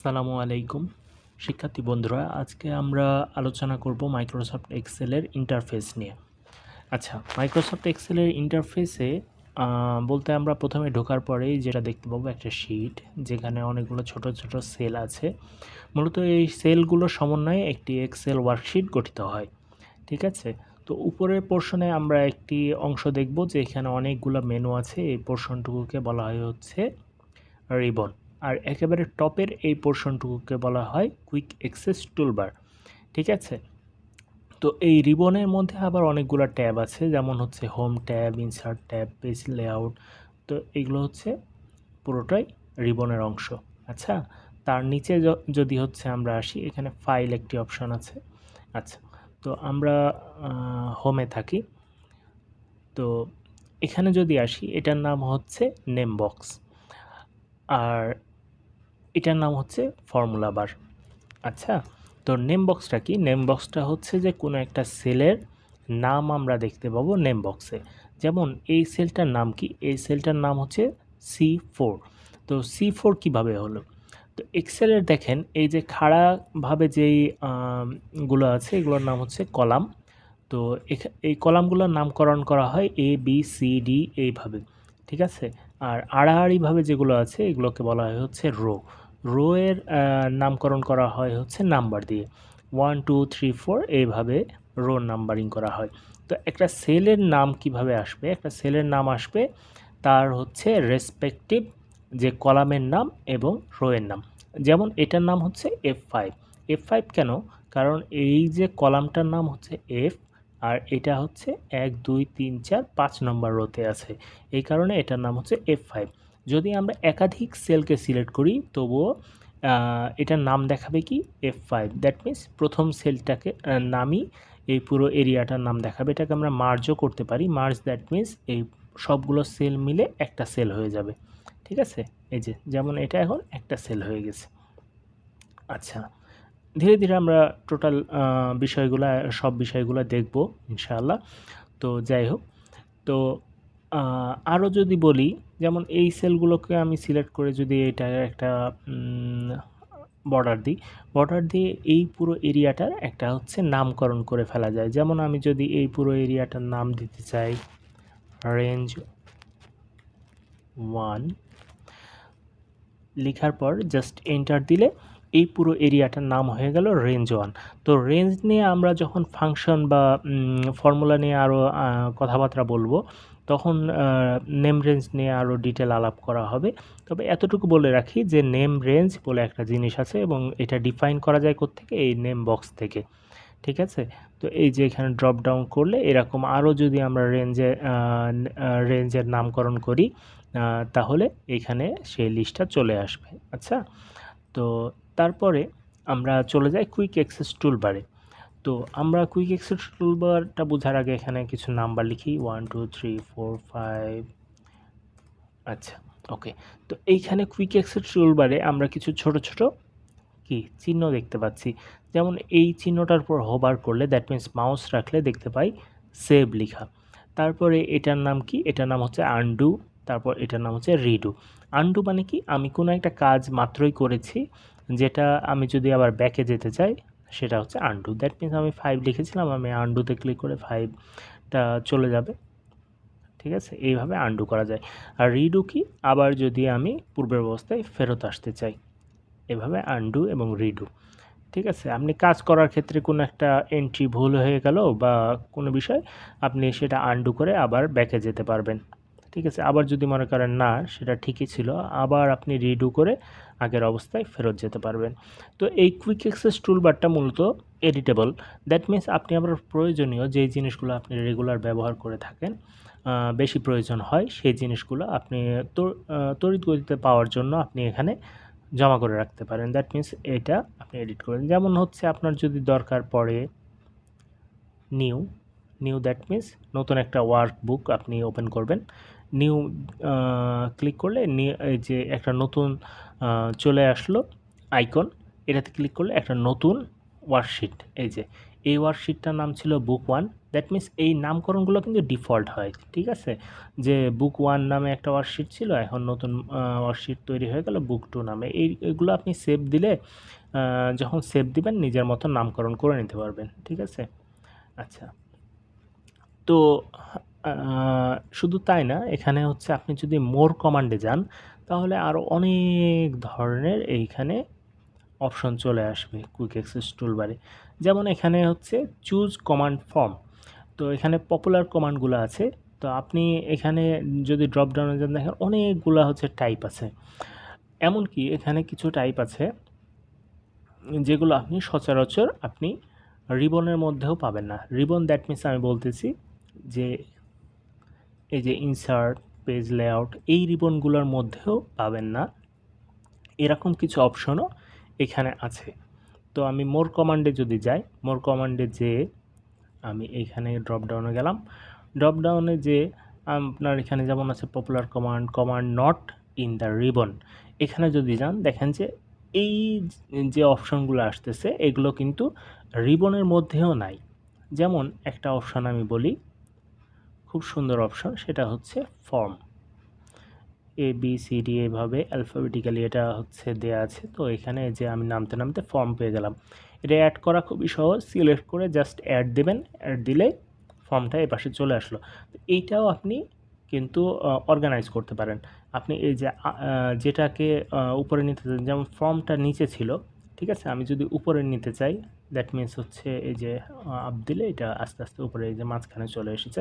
আসসালামু আলাইকুম শিক্ষার্থী বন্ধুরা, আজকে আমরা আলোচনা করব মাইক্রোসফট এক্সেলের ইন্টারফেস নিয়ে। আচ্ছা, মাইক্রোসফট এক্সেলের ইন্টারফেসে বলতে আমরা প্রথমে ঢোকার পরেই যেটা দেখতে পাবো একটা শিট, যেখানে অনেকগুলো ছোট ছোট সেল আছে। মূলত এই সেলগুলো সমন্বয়ে একটি এক্সেল ওয়ার্কশিট গঠিত হয়। ঠিক আছে, তো উপরের পোর্শনে আমরা একটি অংশ দেখব যে এখানে অনেকগুলো মেনু আছে। এই পোর্শনটুকুকে বলা হয় হচ্ছে রিবন। আর একেবারে টপের এই পোর্শনটুকুকে বলা হয় কুইক অ্যাক্সেস টুলবার। ঠিক আছে, তো এই রিবনের মধ্যে আবার অনেকগুলো ট্যাব আছে, যেমন হচ্ছে home tab, insert tab, page layout. তো এগুলো হচ্ছে পুরোটাই রিবনের অংশ। আচ্ছা, তার নিচে যদি হচ্ছে আমরা আসি, এখানে ফাইল একটি অপশন আছে। আচ্ছা, তো আমরা হোমে থাকি। তো এখানে যদি আসি, এটার নাম হচ্ছে নেম বক্স, আর এটার নাম হচ্ছে ফর্মুলা বার। আচ্ছা, তো নেম বক্সটা কি? নেম বক্সটা হচ্ছে যে কোনো একটা সেলের নাম আমরা দেখতে পাবো নেম বক্সে। যেমন এই সেলটার নাম কি? এই সেলটার নাম হচ্ছে C4। তো C4 কিভাবে হলো? তো এক্সেলের দেখেন এই যে খাড়াভাবে যেই গুলো আছে, এগুলোর নাম হচ্ছে কলাম। তো এই কলামগুলোর নামকরণ করা হয় ABCD এইভাবে। ঠিক আছে, আর আড়াআড়িভাবে যেগুলো আছে এগুলোকে বলা হয় হচ্ছে রো এর নামকরণ করা হয় হচ্ছে নাম্বার দিয়ে 1 2 3 4 এইভাবে রো নাম্বারিং করা হয়। তো একটা সেলের নাম কিভাবে আসবে? একটা সেলের নাম আসবে তার হচ্ছে রেসপেক্টিভ যে কলামের নাম এবং রো এর নাম। যেমন এটার নাম হচ্ছে F5 কেন? কারণ এই যে কলামটার নাম হচ্ছে F, আর এটা হচ্ছে 1 2 3 4 5 নম্বর রোতে আছে, এই কারণে এটার নাম হচ্ছে F5। যদি আমরা একাধিক সেলকে সিলেক্ট করি তবুও এটার নাম দেখাবে কি? F5। দ্যাট মিন্স প্রথম সেলটাকে নামই এই পুরো এরিয়াটার নাম দেখাবে। এটাকে আমরা মার্জও করতে পারি। মার্জ দ্যাট মিন্স এই সবগুলো সেল মিলে একটা সেল হয়ে যাবে। ঠিক আছে, এই যে যেমন এটা এখন একটা সেল হয়ে গেছে। আচ্ছা, ধীরে ধীরে আমরা টোটাল সব বিষয়গুলো দেখব ইনশাআল্লাহ। তো যাই হোক, তো আরও যদি বলি, যেমন এই সেলগুলোকে আমি সিলেক্ট করে যদি এটার একটা বর্ডার দিয়ে এই পুরো এরিয়াটার একটা হচ্ছে নামকরণ করে ফেলা যায়। যেমন আমি যদি এই পুরো এরিয়াটার নাম দিতে চাই রেঞ্জ 1, লেখার পর জাস্ট এন্টার দিলে এই পুরো এরিয়াটার নাম হয়ে গেল রেঞ্জ 1। তো রেঞ্জ নিয়ে আমরা যখন ফাংশন বা ফর্মুলা নিয়ে আরও কথাবার্তা বলবো, তখন নেম রেঞ্জ নিয়ে আরও ডিটেল আলাপ করা হবে। তবে এতটুকু বলে রাখি যে নেম রেঞ্জ বলে একটা জিনিস আছে এবং এটা ডিফাইন করা যায় কোত্থেকে? এই নেম বক্স থেকে। ঠিক আছে, তো এই যে এখানে ড্রপ ডাউন করলে এরকম আরও যদি আমরা রেঞ্জের নামকরণ করি, তাহলে এখানে সেই লিস্টটা চলে আসবে। আচ্ছা, তো তারপরে আমরা চলে যাই কুইক অ্যাক্সেস টুলবারে। তো আমরা কুইক অ্যাক্সেস টুলবারটা বোঝার আগে এখানে কিছু নাম্বার লিখি 1 2 3 4 5। আচ্ছা, ওকে। তো এইখানে কুইক অ্যাক্সেস টুলবারে আমরা কিছু ছোট ছোট কি চিহ্ন দেখতে পাচ্ছি। যেমন এই চিহ্নটার উপর হোভার করলে, দ্যাট মিন্স মাউস রাখলে দেখতে পাই সেভ লিখা। তারপরে এটার নাম কি? এটার নাম হচ্ছে আনডু। তারপর এটার নাম হচ্ছে রিডু। আনডু মানে কি? আমি কোনো একটা কাজ মাত্রই করেছি, যেটা আমি যদি আবার ব্যাকে যেতে চাই সেটা হচ্ছে আনডু। দ্যাট মিন্স আমি 5 লিখেছিলাম, আমি আনডুতে ক্লিক করে 5টা চলে যাবে। ঠিক আছে, এইভাবে আনডু করা যায়। আর রিডু কি? আবার যদি আমি পূর্বের অবস্থায় ফেরত আসতে চাই, এভাবে আনডু এবং রিডু। ঠিক আছে, আপনি কাজ করার ক্ষেত্রে কোনো একটা এন্ট্রি ভুল হয়ে গেল বা কোনো বিষয়, আপনি সেটা আনডু করে আবার ব্যাকে যেতে পারবেন। ঠিক আছে, আবার যদি মনে করেন না সেটা ঠিকই ছিল, আবার আপনি রিডু করে আগের অবস্থায় ফেরত যেতে পারবেন। তো এই কুইক অ্যাক্সেস টুলবারটা মূলত এডিটেবল। দ্যাট মিন্স আপনি আবার প্রয়োজনীয় যেই জিনিসগুলো আপনি রেগুলার ব্যবহার করে থাকেন, বেশি প্রয়োজন হয় সেই জিনিসগুলো আপনি তড়িৎ গতিতে পাওয়ার জন্য আপনি এখানে জমা করে রাখতে পারেন। দ্যাট মিন্স এটা আপনি এডিট করেন। যেমন হচ্ছে আপনার যদি দরকার পড়ে নিউ নিউ দ্যাট মিন্স নতুন একটা ওয়ার্কবুক আপনি ওপেন করবেন। নিউ ক্লিক করলে এই যে একটা নতুন চলে আসলো আইকন, এটাতে ক্লিক করলে একটা নতুন ওয়ার্কশিট, এই যে এই ওয়ার্কশিটটার নাম ছিল বুক 1। দ্যাট মিনস এই নামকরণগুলো কিন্তু ডিফল্ট হয়, ঠিক আছে? যে বুক 1 নামে একটা ওয়ার্কশিট ছিল, এখন নতুন ওয়ার্কশিট তৈরি হয়ে গেল বুক 2 নামে। এগুলো আপনি সেভ দিলে যখন সেভ দিবেন নিজের মতো নামকরণ করে নিতে পারবেন, ঠিক আছে? আচ্ছা, তো শুধু তাই না, এখানে হচ্ছে আপনি যদি মোর কমান্ডে যান তাহলে আরও অনেক ধরনের এইখানে অপশন চলে আসবে কুইক অ্যাক্সেস টুলবারে। যেমন এখানে হচ্ছে চুজ কমান্ড ফর্ম, তো এখানে পপুলার কমান্ডগুলো আছে। তো আপনি এখানে যদি ড্রপ ডাউনে যান দেখেন অনেকগুলো হচ্ছে টাইপ আছে। এমনকি এখানে কিছু টাইপ আছে যেগুলো আপনি সচরাচর আপনি রিবনের মধ্যেও পাবেন না। রিবন দ্যাট মিনস আমি বলতেছি যে এই যে ইনসার্ট, পেজ লেআউট, এই রিবনগুলোর মধ্যেও পাবেন না, এরকম কিছু অপশনও এখানে আছে। তো আমি মোর কমান্ডে যদি যাই, মোর কমান্ডে যেয়ে আমি এইখানে ড্রপ ডাউনে গেলাম। ড্রপ ডাউনে যে আপনার এখানে যেমন আছে popular command, command not in the ribbon, এখানে যদি যান দেখেন যে এই যে অপশনগুলো আসতেছে এগুলো কিন্তু রিবনের মধ্যেও নাই। যেমন একটা অপশন আমি বলি, খুব সুন্দর অপশন, সেটা হচ্ছে ফর্ম। ABCD এইভাবে অ্যালফাবেটিক্যালি এটা হচ্ছে দেয়া আছে। তো এখানে যে আমি নামতে নামতে ফর্ম পেয়ে গেলাম। এটা অ্যাড করা খুবই সহজ, সিলেক্ট করে জাস্ট অ্যাড দেবেন, অ্যাড দিলে ফর্মটা এপাশে চলে আসলো। তো এইটাও আপনি কিন্তু অর্গানাইজ করতে পারেন। আপনি এই যে যেটাকে উপরে নিতে চান, যেমন ফর্মটা নিচে ছিল, ঠিক আছে, আমি যদি উপরে নিতে চাই দ্যাট মিনস হচ্ছে এই যে আপ দিলে এটা আস্তে আস্তে উপরে এই যে মাঝখানে চলে এসেছে।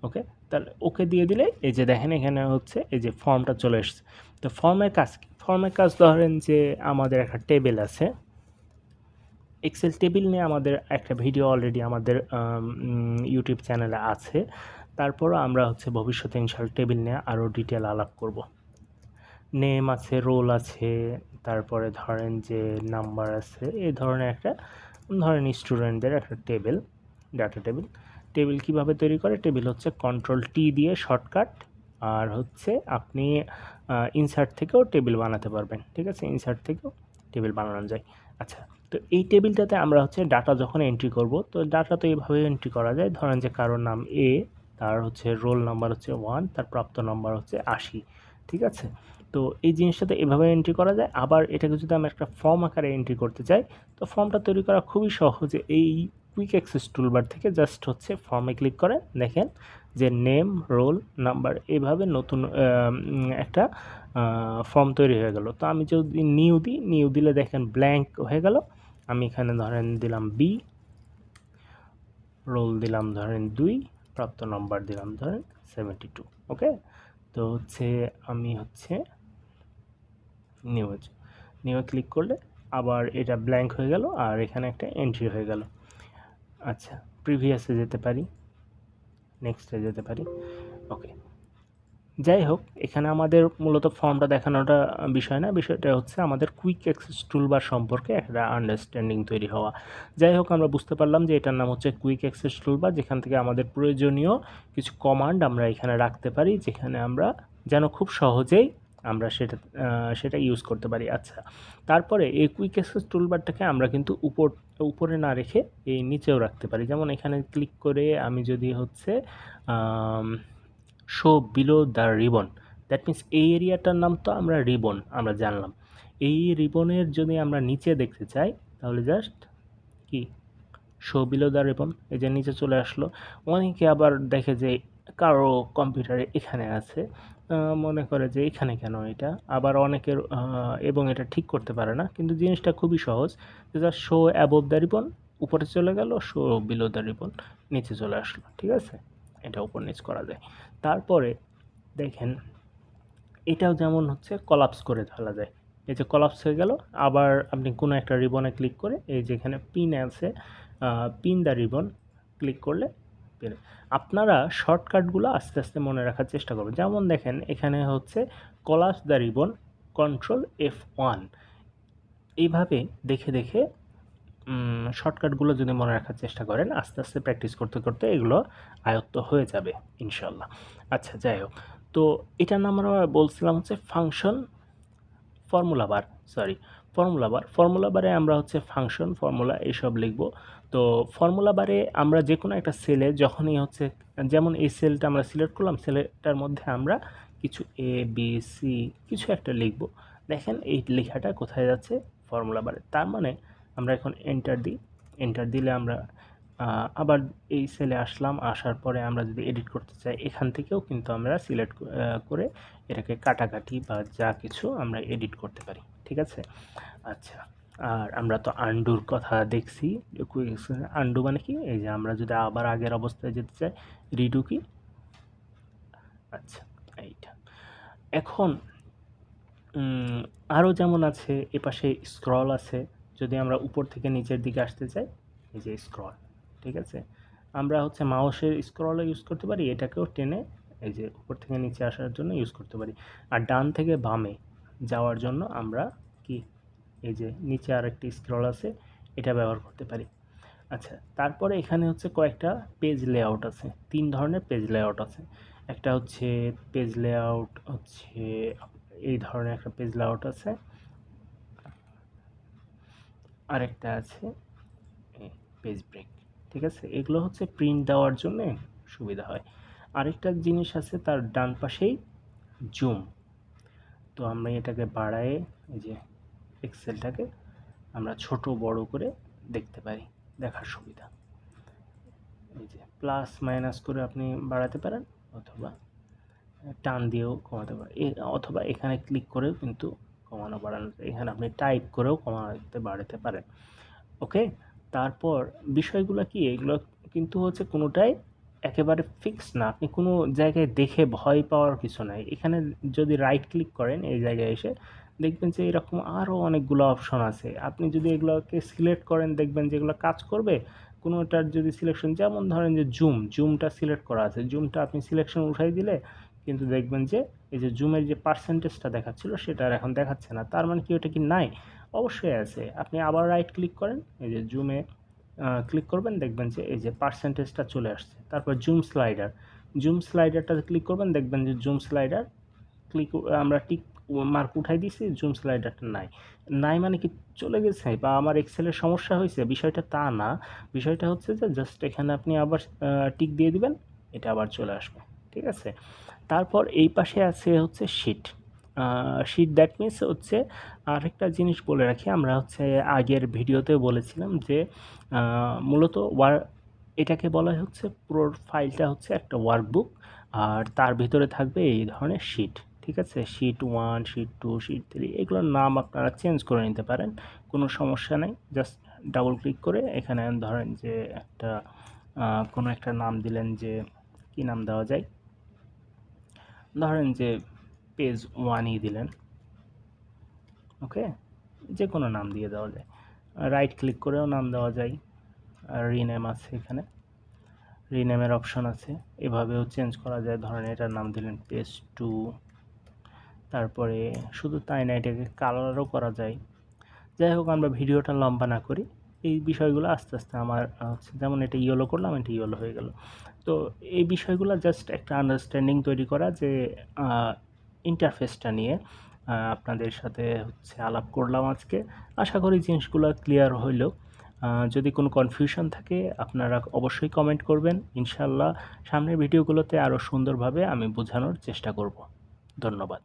ওকে, তাহলে ওকে দিয়ে দিলে এই যে দেখেন এখানে হচ্ছে এই যে ফর্মটা চলে এসেছে। তো ফর্মের কাজ কি? ফর্মের কাজ ধরেন যে আমাদের একটা টেবিল আছে, এক্সেল টেবিল নিয়ে আমাদের একটা ভিডিও অলরেডি আমাদের ইউটিউব চ্যানেলে আছে। তারপরও আমরা হচ্ছে ভবিষ্যতে ইনশাআল্লাহ টেবিল নিয়ে আরও ডিটেল আলাপ করব। নেম আছে, রোল আছে, তারপরে ধরেন যে নাম্বার আছে, এই ধরনের একটা ধরেন স্টুডেন্টদের একটা টেবিল, ডাটা টেবিল। টেবিল কীভাবে তৈরি করে? টেবিল হচ্ছে Ctrl+T দিয়ে শর্টকাট, আর হচ্ছে আপনি ইনসার্ট থেকেও টেবিল বানাতে পারবেন, ঠিক আছে? ইনসার্ট থেকেও টেবিল বানানো যায়। আচ্ছা, তো এই টেবিলটাতে আমরা হচ্ছে ডাটা যখন এন্ট্রি করব, তো ডাটা তো এইভাবে এন্ট্রি করা যায়। ধরেন যে কারোর নাম এ, তার হচ্ছে রোল নাম্বার হচ্ছে 1, তার প্রাপ্ত নাম্বার হচ্ছে 80, ঠিক আছে? তো এই জিনিসটাতে এভাবে এন্ট্রি করা যায়। আবার এটাকে যদি আমি একটা ফর্ম আকারে এন্ট্রি করতে চাই, তো ফর্মটা তৈরি করা খুবই সহজ। এই কুইক অ্যাক্সেস টুলবার থেকে জাস্ট হচ্ছে ফর্মে ক্লিক করে দেখেন যে নেম, রোল, নাম্বার, এভাবে নতুন একটা ফর্ম তৈরি হয়ে গেল। তো আমি যদি নিউ দিই, নিউ দিলে দেখেন ব্ল্যাঙ্ক হয়ে গেল। আমি এখানে ধরেন দিলাম বি, রোল দিলাম ধরেন 2, প্রাপ্ত নাম্বার দিলাম ধরেন 72। ওকে, তো হচ্ছে আমি হচ্ছে নিউয়ে ক্লিক করলে আবার এটা ব্ল্যাঙ্ক হয়ে গেল আর এখানে একটা এন্ট্রি হয়ে গেল। আচ্ছা, প্রিভিয়াসে যেতে পারি, নেক্সটে যেতে পারি। ওকে, যাই হোক, এখানে আমাদের মূলত ফর্মটা দেখানোটা বিষয় না, বিষয়টা হচ্ছে আমাদের কুইক অ্যাক্সেস টুলবার সম্পর্কে একটা আন্ডারস্ট্যান্ডিং তৈরি হওয়া। যাই হোক, আমরা বুঝতে পারলাম যে এটার নাম হচ্ছে কুইক অ্যাক্সেস টুলবার, যেখান থেকে আমাদের প্রয়োজনীয় কিছু কমান্ড আমরা এখানে রাখতে পারি, যেখানে আমরা যেন খুব সহজেই আমরা সেটা ইউজ করতে পারি। আচ্ছা, তারপরে এই কুইক অ্যাক্সেস টুলবারটাকে আমরা কিন্তু উপরে না রেখে এই নিচেও রাখতে পারি। যেমন এখানে ক্লিক করে আমি যদি হচ্ছে show below the ribbon, that means এই এরিয়াটার নাম তো আমরা রিবন আমরা জানলাম। এই রিবনের যদি আমরা নিচে দেখতে চাই তাহলে জাস্ট কি শো বিলো দ্য রিবন, এই যে নিচে চলে আসলো। অনেকে আবার দেখে যে কারো কম্পিউটারে এখানে আছে, মনে করে যে এখানে কেন এটা, আবার অনেকের এবং এটা ঠিক করতে পারে না। কিন্তু জিনিসটা খুবই সহজ, যে just show above the ribbon উপরে চলে গেল, শো বিলো দ্য রিবন নিচে চলে আসলো, ঠিক আছে? এটা উপর নিচ করা যায়। তারপরে দেখেন এটাও যেমন হচ্ছে কলাপস করে ফেলা যায়, এই যে কলাপস হয়ে গেল। আবার আপনি কোনো একটা রিবনে ক্লিক করে এই যেখানে পিন আছে, পিন দ্য রিবন ক্লিক করলে আপনারা শর্টকাটগুলো আস্তে আস্তে মনে রাখার চেষ্টা করবেন। যেমন দেখেন এখানে হচ্ছে কলাপস দ্য রিবন, Ctrl+F1, এইভাবে দেখে দেখে শর্টকাটগুলো যদি মনে রাখার চেষ্টা করেন, আস্তে আস্তে প্র্যাকটিস করতে করতে এগুলো আয়ত্ত হয়ে যাবে ইনশাল্লাহ। আচ্ছা, যাই হোক, তো এটার নাম আমরা বলছিলাম হচ্ছে ফর্মুলা বারে আমরা হচ্ছে ফাংশন, ফর্মুলা এইসব লিখব। তো ফর্মুলা বারে আমরা যে কোনো একটা সেলে যখনই হচ্ছে, যেমন এই সেলটা আমরা সিলেক্ট করলাম, সেলটার মধ্যে আমরা কিছু এ বি সি কিছু একটা লিখব। দেখেন এই লেখাটা কোথায় যাচ্ছে? ফর্মুলা বারে। তার মানে আমরা এখন এন্টার দিই, এন্টার দিলে আমরা আবার এই সেলে আসলাম, আসার পরে আমরা যদি এডিট করতে চাই এখান থেকেও কিন্তু আমরা সিলেক্ট করে এটাকে কাটাকাটি বা যা কিছু আমরা এডিট করতে পারি, ঠিক আছে? আচ্ছা, আর আমরা তো আন্ডুর কথা দেখছি। আন্ডু মানে কি? এই যে আমরা যদি আবার আগের অবস্থায় যেতে চাই, রিডু কি? আচ্ছা, এইটা। এখন আরও যেমন আছে, এপাশে স্ক্রল আছে। যদি আমরা উপর থেকে নিচের দিকে আসতে চাই, এই যে স্ক্রল, ঠিক আছে? আমরা হচ্ছে মাউসের স্ক্রলও ইউজ করতে পারি, এটাকেও টেনে এই যে উপর থেকে নিচে আসার জন্য ইউজ করতে পারি। আর ডান থেকে বামে যাওয়ার জন্য আমরা কি, এই যে নিচে আরেকটি স্ক্রল আছে, এটা ব্যবহার করতে পারি। আচ্ছা, তারপরে এখানে হচ্ছে কয়েকটা পেজ লেআউট আছে। 3 ধরনের পেজ লেআউট আছে। একটা হচ্ছে পেজ লেআউট হচ্ছে এই ধরনের একটা পেজ লেআউট আছে, আরেকটা আছে পেজ ব্রেক, ঠিক আছে? এগুলো হচ্ছে প্রিন্ট দেওয়ার জন্য সুবিধা হয়। আরেকটা জিনিস আছে তার ডান পাশেই জুম। তো আমরা এটাকে বাড়ায়ে এই যে এক্সেলটাকে আমরা ছোট বড় করে দেখতে পারি, দেখার সুবিধা। এই যে প্লাস মাইনাস করে আপনি বাড়াতে পারেন, অথবা টান দিয়েও কমাতে পারেন, অথবা এখানে ক্লিক করেও কিন্তু কমানো বাড়ানো, এখানে আপনি টাইপ করেও কমাতে বাড়াতে পারেন। ওকে, তারপর বিষয়গুলো কি, এগুলো কিন্তু হচ্ছে কোনোটাই একেবারে ফিক্স না। আপনি কোনো জায়গায় দেখে ভয় পাওয়ার কিছু নাই। এখানে যদি রাইট ক্লিক করেন এই জায়গায় এসে, দেখবেন যে এরকম আরও অনেকগুলো অপশন আছে। আপনি যদি এগুলোকে সিলেক্ট করেন দেখবেন যে এগুলো কাজ করবে। কোনোটার যদি সিলেকশন, যেমন ধরেন যে জুমটা সিলেক্ট করা আছে, জুমটা আপনি সিলেকশন উঠাই দিলে কিন্তু দেখবেন যে এই যে জুমের যে পার্সেন্টেজটা দেখাচ্ছিল সেটা আর এখন দেখাচ্ছে না। তার মানে কি ওটা কি নাই? অবশ্যই আছে। আপনি আবার রাইট ক্লিক করেন, এই যে জুমে ক্লিক করবেন, দেখবেন যে এই যে পার্সেন্টেজটা চলে আসছে। তারপর জুম স্লাইডারটাতে ক্লিক করবেন, দেখবেন যে জুম স্লাইডার ক্লিক, আমরা টিক মার্ক উঠাই দিয়েছি, জুম স্লাইডারটা নাই মানে কি চলে গেছে বা আমার এক্সেলের সমস্যা হয়েছে, বিষয়টা তা না। বিষয়টা হচ্ছে যে জাস্ট এখানে আপনি আবার টিক দিয়ে দিবেন, এটা আবার চলে আসবে, ঠিক আছে? তারপর এই পাশে আছে হচ্ছে শিট দ্যাট মিনস হচ্ছে, আরেকটা জিনিস বলে রাখি, আমরা হচ্ছে আগের ভিডিওতে বলেছিলাম যে মূলত এটাকে বলা হচ্ছে পুরো ফাইলটা হচ্ছে একটা ওয়ার্কবুক, আর তার ভিতরে থাকবে এই ধরনের শিট, ঠিক আছে? শিট 1, শিট 2, শিট 3, এগুলোর নাম আপনারা চেঞ্জ করে নিতে পারেন, কোনো সমস্যা নেই। জাস্ট ডাবল ক্লিক করে এখানে ধরেন যে একটা কোনো একটা নাম দিলেন, যে কি নাম দেওয়া যায়, ধরেন যে পেজ 1ই দিলেন, ওকে? যে কোনো নাম দিয়ে দেওয়া যায়, রাইট ক্লিক করেও নাম দেওয়া যায়, আর রিনেম আছে, এখানে রিনেমের অপশন আছে, এভাবেও চেঞ্জ করা যায়। ধরেন এটার নাম দিলেন পেজ 2। তারপরে শুধু তাই না, এটাকে কালারও করা যায়। যাই হোক, আমরা ভিডিওটা লম্বা না করি, এই বিষয়গুলো আস্তে আস্তে আমার হচ্ছে, যেমন এটা ইয়েলো করলাম, এটা ইয়েলো হয়ে গেল। তো এই বিষয়গুলো জাস্ট একটা আন্ডারস্ট্যান্ডিং তৈরি করা, যে ইন্টারফেসটা নিয়ে আপনাদের সাথে হচ্ছে আলাপ করলাম আজকে। আশা করি জিনিসগুলো ক্লিয়ার হইল। যদি কোনো কনফিউশন থাকে আপনারা অবশ্যই কমেন্ট করবেন। ইনশাল্লাহ সামনের ভিডিওগুলোতে আরও সুন্দরভাবে আমি বোঝানোর চেষ্টা করব। ধন্যবাদ।